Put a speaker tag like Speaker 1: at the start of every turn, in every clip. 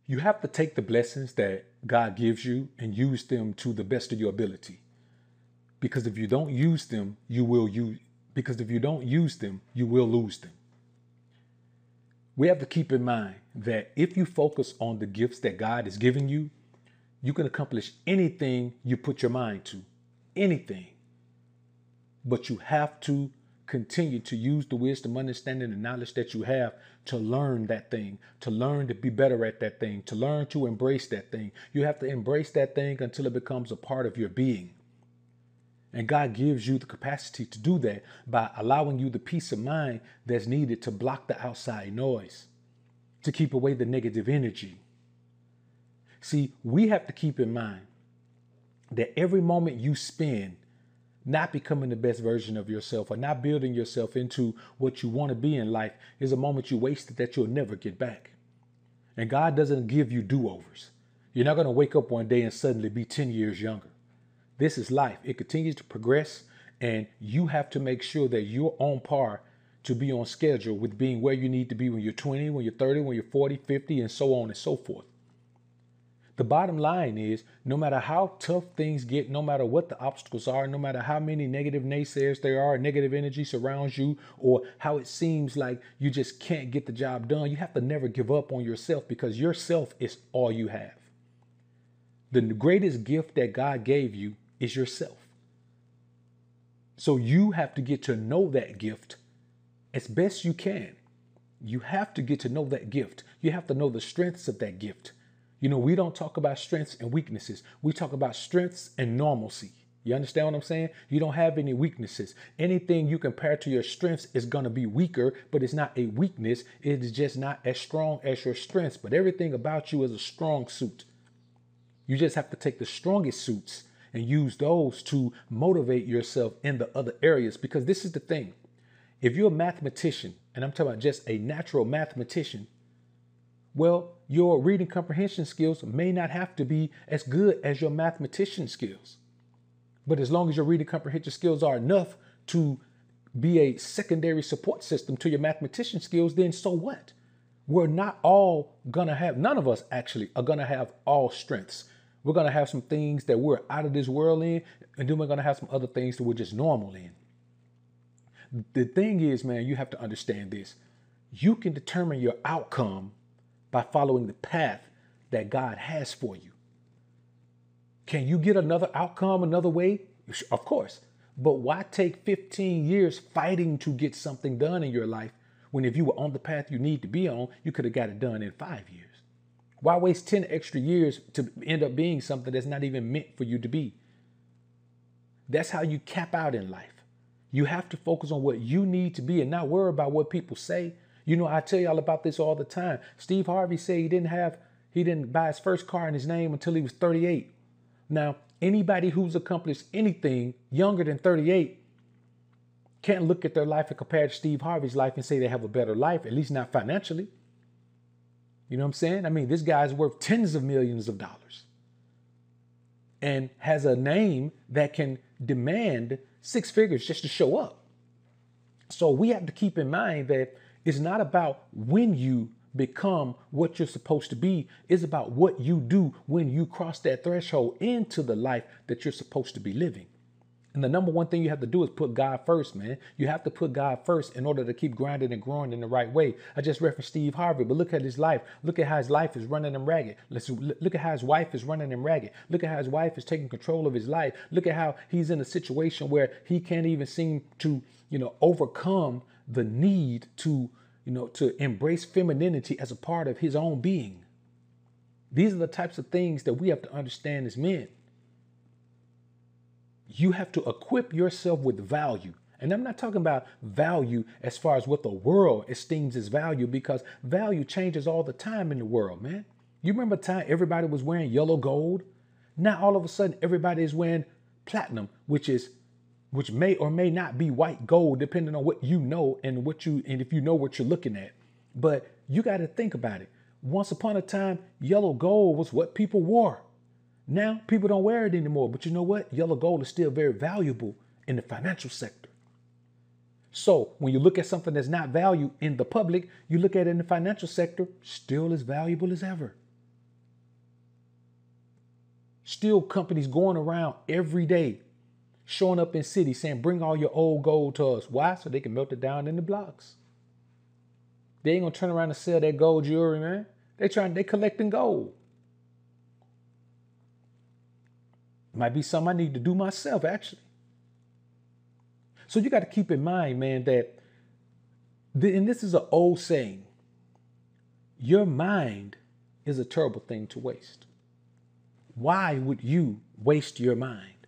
Speaker 1: You have to take the blessings that God gives you and use them to the best of your ability. Because if you don't use them, you will use because if you don't use them, you will lose them. We have to keep in mind that if you focus on the gifts that God has given you, you can accomplish anything you put your mind to. Anything. But you have to continue to use the wisdom, understanding, and knowledge that you have to learn that thing, to learn to be better at that thing, to learn to embrace that thing. You have to embrace that thing until it becomes a part of your being. And God gives you the capacity to do that by allowing you the peace of mind that's needed to block the outside noise, to keep away the negative energy. See, we have to keep in mind that every moment you spend not becoming the best version of yourself or not building yourself into what you want to be in life is a moment you wasted that you'll never get back. And God doesn't give you do-overs. You're not going to wake up one day and suddenly be 10 years younger. This is life. It continues to progress, and you have to make sure that you're on par to be on schedule with being where you need to be when you're 20, when you're 30, when you're 40, 50, and so on and so forth. The bottom line is, no matter how tough things get, no matter what the obstacles are, no matter how many negative naysayers there are, negative energy surrounds you, or how it seems like you just can't get the job done, you have to never give up on yourself, because yourself is all you have. The greatest gift that God gave you is yourself. So you have to get to know that gift as best you can. You have to get to know that gift. You have to know the strengths of that gift. You know, we don't talk about strengths and weaknesses. We talk about strengths and normalcy. You understand what I'm saying? You don't have any weaknesses. Anything you compare to your strengths is going to be weaker, but it's not a weakness. It is just not as strong as your strengths. But everything about you is a strong suit. You just have to take the strongest suits and use those to motivate yourself in the other areas. Because this is the thing. If you're a mathematician, and I'm talking about just a natural mathematician, well, your reading comprehension skills may not have to be as good as your mathematician skills. But as long as your reading comprehension skills are enough to be a secondary support system to your mathematician skills, then so what? We're not all going to have, none of us actually are going to have all strengths. We're going to have some things that we're out of this world in, and then we're going to have some other things that we're just normal in. The thing is, man, you have to understand this. You can determine your outcome by following the path that God has for you. Can you get another outcome another way? Of course. But why take 15 years fighting to get something done in your life when if you were on the path you need to be on, you could have got it done in 5 years? Why waste 10 extra years to end up being something that's not even meant for you to be? That's how you cap out in life. You have to focus on what you need to be and not worry about what people say. You know, I tell y'all about this all the time. Steve Harvey said he didn't buy his first car in his name until he was 38. Now, anybody who's accomplished anything younger than 38 can't look at their life and compare to Steve Harvey's life and say they have a better life, at least not financially. You know what I'm saying? I mean, this guy's worth tens of millions of dollars and has a name that can demand 6 figures just to show up. So we have to keep in mind that it's not about when you become what you're supposed to be. It's about what you do when you cross that threshold into the life that you're supposed to be living. And the number one thing you have to do is put God first, man. You have to put God first in order to keep grinding and growing in the right way. I just referenced Steve Harvey, but look at his life. Look at how his life is running him ragged. Let's look at how his wife is running him ragged. Look at how his wife is taking control of his life. Look at how he's in a situation where he can't even seem to, overcome the need to embrace femininity as a part of his own being. These are the types of things that we have to understand as men. You have to equip yourself with value. And I'm not talking about value as far as what the world esteems as value, because value changes all the time in the world, man. You remember a time everybody was wearing yellow gold? Now all of a sudden everybody is wearing platinum, which may or may not be white gold, depending on what you know and if you know what you're looking at. But you got to think about it. Once upon a time, yellow gold was what people wore. Now people don't wear it anymore. But you know what? Yellow gold is still very valuable in the financial sector. So when you look at something that's not valued in the public, you look at it in the financial sector, still as valuable as ever. Still companies going around every day, showing up in cities saying, bring all your old gold to us. Why? So they can melt it down in the blocks. They ain't gonna turn around and sell that gold jewelry, man. They collecting gold. Might be something I need to do myself, actually. So you got to keep in mind, man, that, and this is an old saying, your mind is a terrible thing to waste. Why would you waste your mind?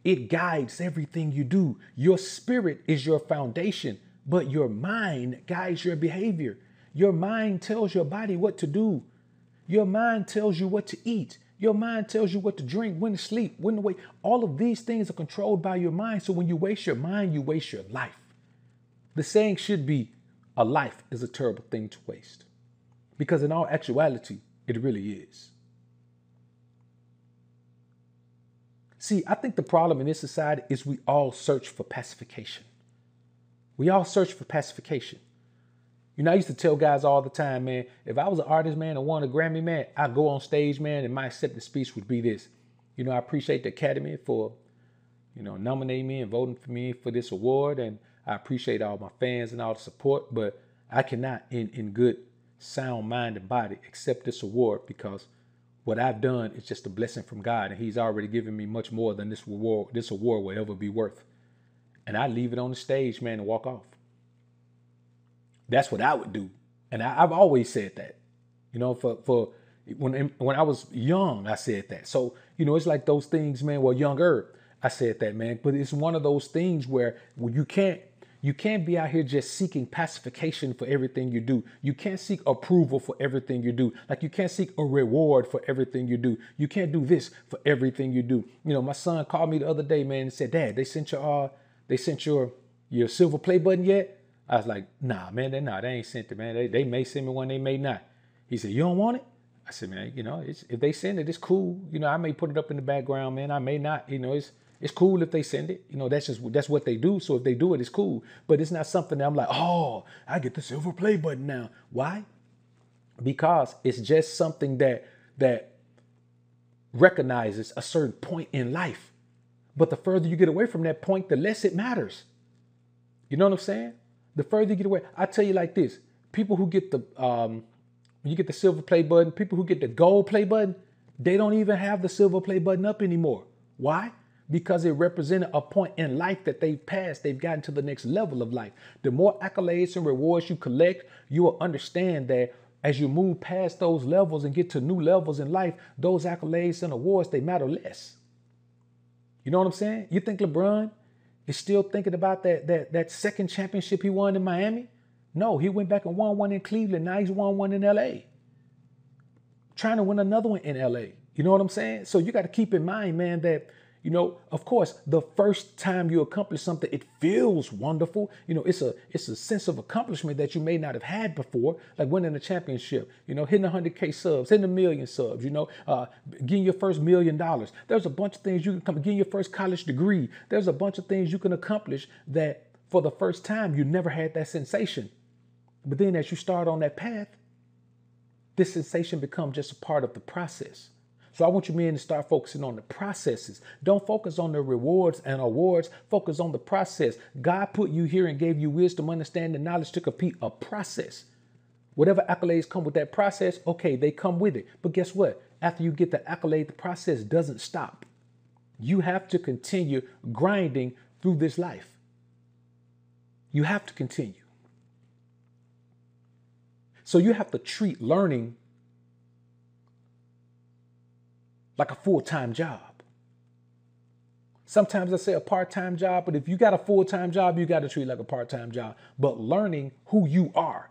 Speaker 1: It guides everything you do. Your spirit is your foundation, but your mind guides your behavior. Your mind tells your body what to do. Your mind tells you what to eat. Your mind tells you what to drink, when to sleep, when to wake. All of these things are controlled by your mind. So when you waste your mind, you waste your life. The saying should be, a life is a terrible thing to waste. Because in all actuality, it really is. See, I think the problem in this society is we all search for pacification. We all search for pacification. You know, I used to tell guys all the time, man, if I was an artist, man, and won a Grammy, man, I'd go on stage, man, and my acceptance speech would be this. You know, I appreciate the Academy for, nominating me and voting for me for this award. And I appreciate all my fans and all the support, but I cannot, in good, sound mind and body, accept this award because what I've done is just a blessing from God. And he's already given me much more than this award will ever be worth. And I leave it on the stage, man, and walk off. That's what I would do. And I've always said that, for when I was young, I said that. So, it's like those things, man, younger, I said that, man, but it's one of those things where you can't be out here just seeking pacification for everything you do. You can't seek approval for everything you do. Like you can't seek a reward for everything you do. You can't do this for everything you do. My son called me the other day, man, and said, Dad, they sent your silver play button yet? I was like, nah, man, they ain't sent it, man. They may send me one, they may not. He said, you don't want it? I said, man, if they send it, it's cool. I may put it up in the background, man. I may not, it's cool if they send it. That's what they do. So if they do it, it's cool. But it's not something that I'm like, oh, I get the silver play button now. Why? Because it's just something that recognizes a certain point in life. But the further you get away from that point, the less it matters. You know what I'm saying? The further you get away, I tell you like this, people who get when you get the silver play button, people who get the gold play button, they don't even have the silver play button up anymore. Why? Because it represented a point in life that they've passed. They've gotten to the next level of life. The more accolades and rewards you collect, you will understand that as you move past those levels and get to new levels in life, those accolades and awards, they matter less. You know what I'm saying? You think LeBron is still thinking about that second championship he won in Miami? No, he went back and won one in Cleveland. Now he's won one in LA. Trying to win another one in LA. You know what I'm saying? So you got to keep in mind, man, that, of course, the first time you accomplish something, it feels wonderful. It's a sense of accomplishment that you may not have had before, like winning a championship, hitting 100K subs, hitting 1 million subs, getting your first $1 million. There's a bunch of things you can come, getting your first college degree. There's a bunch of things you can accomplish that for the first time, you never had that sensation. But then as you start on that path, this sensation becomes just a part of the process. So I want you men to start focusing on the processes. Don't focus on the rewards and awards. Focus on the process. God put you here and gave you wisdom, understanding, knowledge to compete a process. Whatever accolades come with that process, okay, they come with it. But guess what? After you get the accolade, the process doesn't stop. You have to continue grinding through this life. You have to continue. So you have to treat learning like a full-time job. Sometimes I say a part-time job, but if you got a full-time job, you got to treat it like a part-time job. But learning who you are.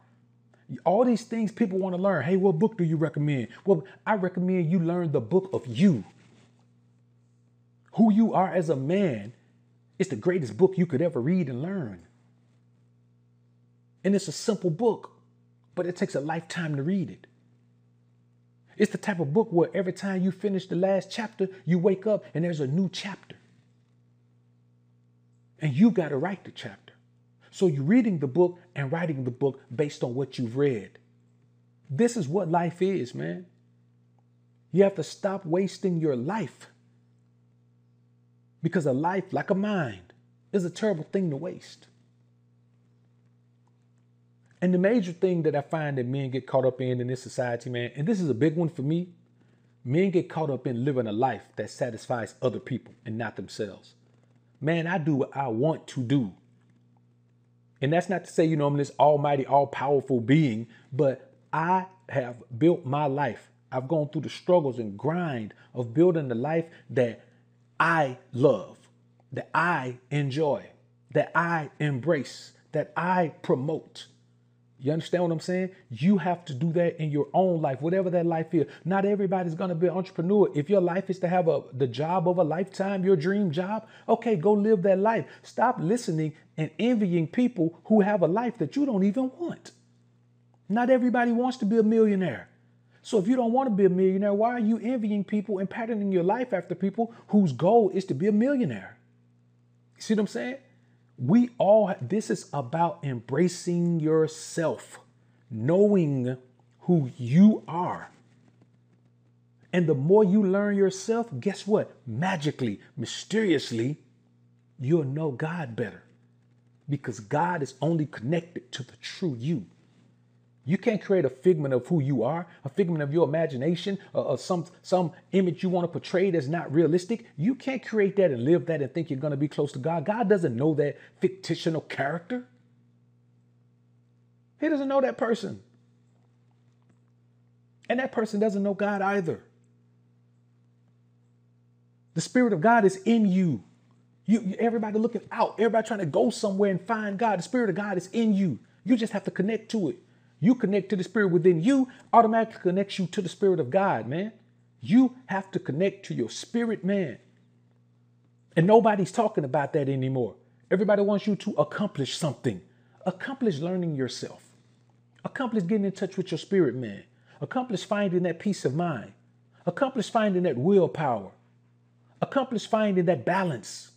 Speaker 1: All these things people want to learn. Hey, what book do you recommend? Well, I recommend you learn the book of you. Who you are as a man is the greatest book you could ever read and learn. And it's a simple book, but it takes a lifetime to read it. It's the type of book where every time you finish the last chapter, you wake up and there's a new chapter. And you got to write the chapter. So you're reading the book and writing the book based on what you've read. This is what life is, man. You have to stop wasting your life, because a life like a mind is a terrible thing to waste. And the major thing that I find that men get caught up in this society, man, and this is a big one for me, men get caught up in living a life that satisfies other people and not themselves. Man, I do what I want to do. And that's not to say, I'm this almighty, all powerful being, but I have built my life. I've gone through the struggles and grind of building the life that I love, that I enjoy, that I embrace, that I promote. You understand what I'm saying? You have to do that in your own life, whatever that life is. Not everybody's going to be an entrepreneur. If your life is to have the job of a lifetime, your dream job, okay, go live that life. Stop listening and envying people who have a life that you don't even want. Not everybody wants to be a millionaire. So if you don't want to be a millionaire, why are you envying people and patterning your life after people whose goal is to be a millionaire? You see what I'm saying? This is about embracing yourself, knowing who you are. And the more you learn yourself, guess what? Magically, mysteriously, you'll know God better, because God is only connected to the true you. You can't create a figment of who you are, a figment of your imagination, or some image you want to portray that's not realistic. You can't create that and live that and think you're going to be close to God. God doesn't know that fictional character. He doesn't know that person. And that person doesn't know God either. The Spirit of God is in you. Everybody looking out, everybody trying to go somewhere and find God. The Spirit of God is in you. You just have to connect to it. You connect to the Spirit within you, automatically connects you to the Spirit of God, man. You have to connect to your spirit, man. And nobody's talking about that anymore. Everybody wants you to accomplish something. Accomplish learning yourself. Accomplish getting in touch with your spirit, man. Accomplish finding that peace of mind. Accomplish finding that willpower. Accomplish finding that balance.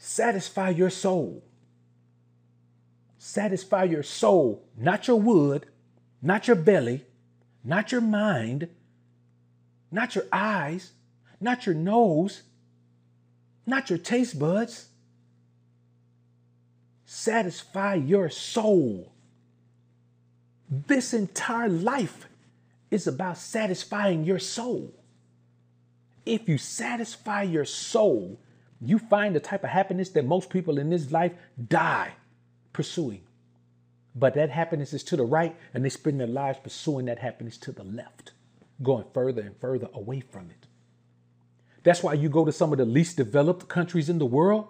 Speaker 1: Satisfy your soul. Satisfy your soul, not your wood, not your belly, not your mind, not your eyes, not your nose, not your taste buds. Satisfy your soul. This entire life is about satisfying your soul. If you satisfy your soul, you find the type of happiness that most people in this life die pursuing. But that happiness is to the right, and they spend their lives pursuing that happiness to the left, going further and further away from it. That's why you go to some of the least developed countries in the world,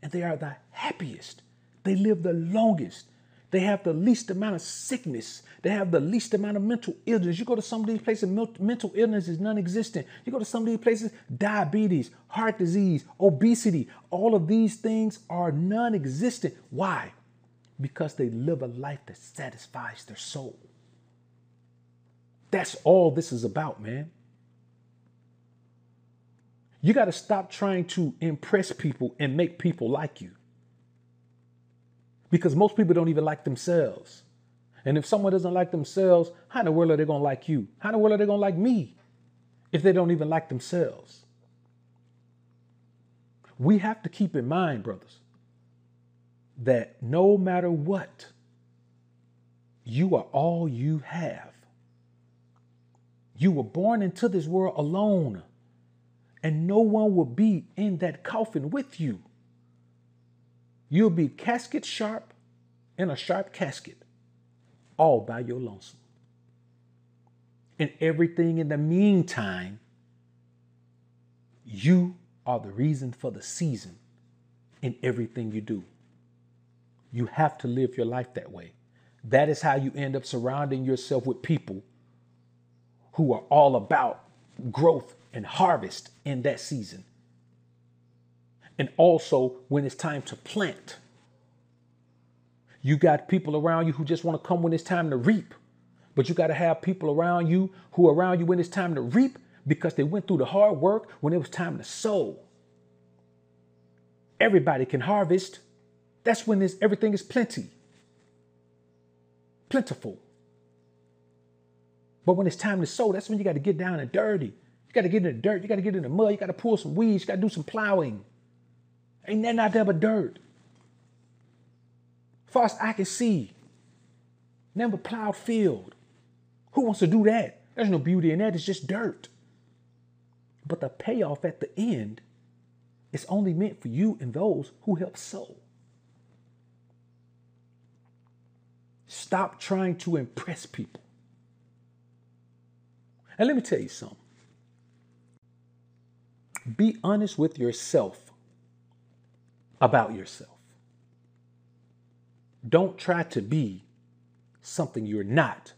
Speaker 1: and they are the happiest. They live the longest. They have the least amount of sickness. They have the least amount of mental illness. You go to some of these places, mental illness is non-existent. You go to some of these places, diabetes, heart disease, obesity, all of these things are non-existent. Why? Because they live a life that satisfies their soul. That's all this is about, man. You got to stop trying to impress people and make people like you. Because most people don't even like themselves. And if someone doesn't like themselves, how in the world are they going to like you? How in the world are they going to like me if they don't even like themselves? We have to keep in mind, brothers, that no matter what, you are all you have. You were born into this world alone, and no one will be in that coffin with you. You'll be casket sharp in a sharp casket, all by your lonesome. And everything in the meantime, you are the reason for the season in everything you do. You have to live your life that way. That is how you end up surrounding yourself with people who are all about growth and harvest in that season. And also when it's time to plant. You got people around you who just want to come when it's time to reap. But you got to have people around you who are around you when it's time to reap because they went through the hard work when it was time to sow. Everybody can harvest. That's when everything is plenty. plentiful. But when it's time to sow, that's when you got to get down and dirty. You got to get in the dirt. You got to get in the mud. You got to pull some weeds. You got to do some plowing. Ain't nothing out there but dirt. Far as I can see, never plowed field. Who wants to do that? There's no beauty in that. It's just dirt. But the payoff at the end is only meant for you and those who help sow. Stop trying to impress people. And let me tell you something. Be honest with yourself about yourself. Don't try to be something you're not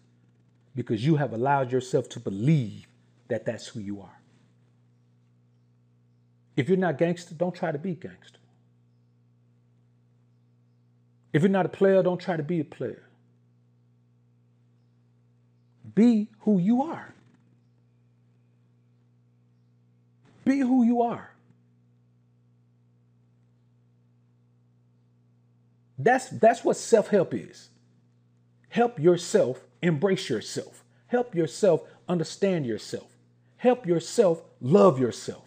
Speaker 1: because you have allowed yourself to believe that that's who you are. If you're not gangster, don't try to be gangster. If you're not a player, don't try to be a player. Be who you are. Be who you are. That's what self-help is. Help yourself embrace yourself. Help yourself understand yourself. Help yourself love yourself.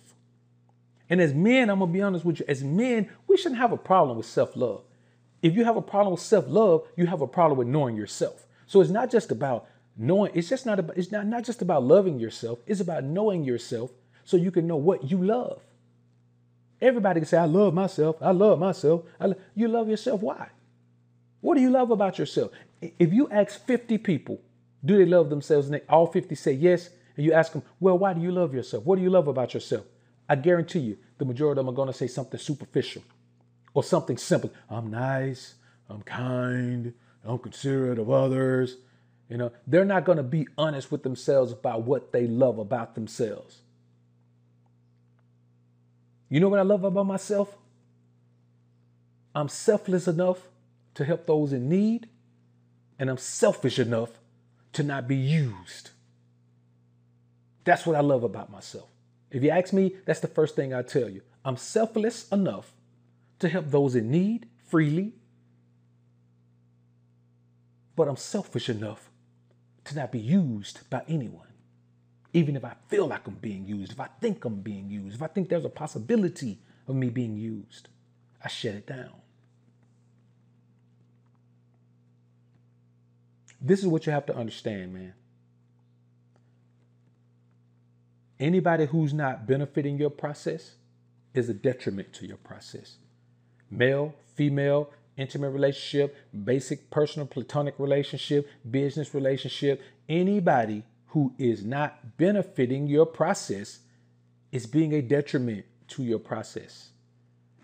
Speaker 1: And as men, I'm going to be honest with you, as men, we shouldn't have a problem with self-love. If you have a problem with self-love, you have a problem with knowing yourself. So it's not just about knowing, it's not just about loving yourself. It's about knowing yourself so you can know what you love. Everybody can say, I love myself. I love myself. You love yourself. Why? What do you love about yourself? If you ask 50 people, do they love themselves? And all 50 say yes. And you ask them, well, why do you love yourself? What do you love about yourself? I guarantee you the majority of them are going to say something superficial or something simple. I'm nice. I'm kind. I'm considerate of others. They're not going to be honest with themselves about what they love about themselves. You know what I love about myself? I'm selfless enough to help those in need, and I'm selfish enough to not be used. That's what I love about myself. If you ask me, that's the first thing I tell you. I'm selfless enough to help those in need freely, but I'm selfish enough to not be used by anyone. Even if I feel like I'm being used, if I think I'm being used, if I think there's a possibility of me being used, I shut it down. This is what you have to understand, man. Anybody who's not benefiting your process is a detriment to your process. Male, female, intimate relationship, basic personal platonic relationship, business relationship, anybody who is not benefiting your process is being a detriment to your process.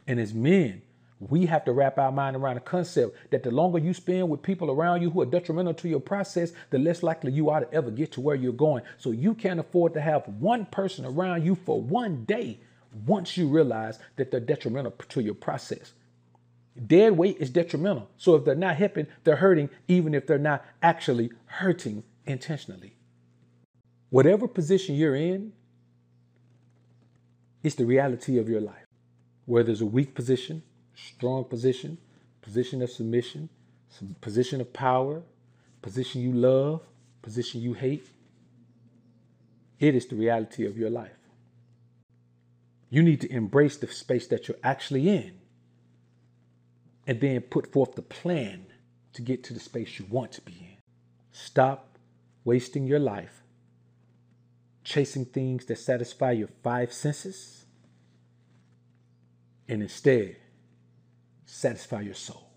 Speaker 1: And as men, we have to wrap our mind around the concept that the longer you spend with people around you who are detrimental to your process, the less likely you are to ever get to where you're going. So you can't afford to have one person around you for one day once you realize that they're detrimental to your process. Dead weight is detrimental. So if they're not helping, they're hurting, even if they're not actually hurting intentionally. Whatever position you're in is the reality of your life. Whether it's a weak position, strong position, position of submission, some position of power, position you love, position you hate, it is the reality of your life. You need to embrace the space that you're actually in and then put forth the plan to get to the space you want to be in. Stop wasting your life chasing things that satisfy your five senses and instead satisfy your soul.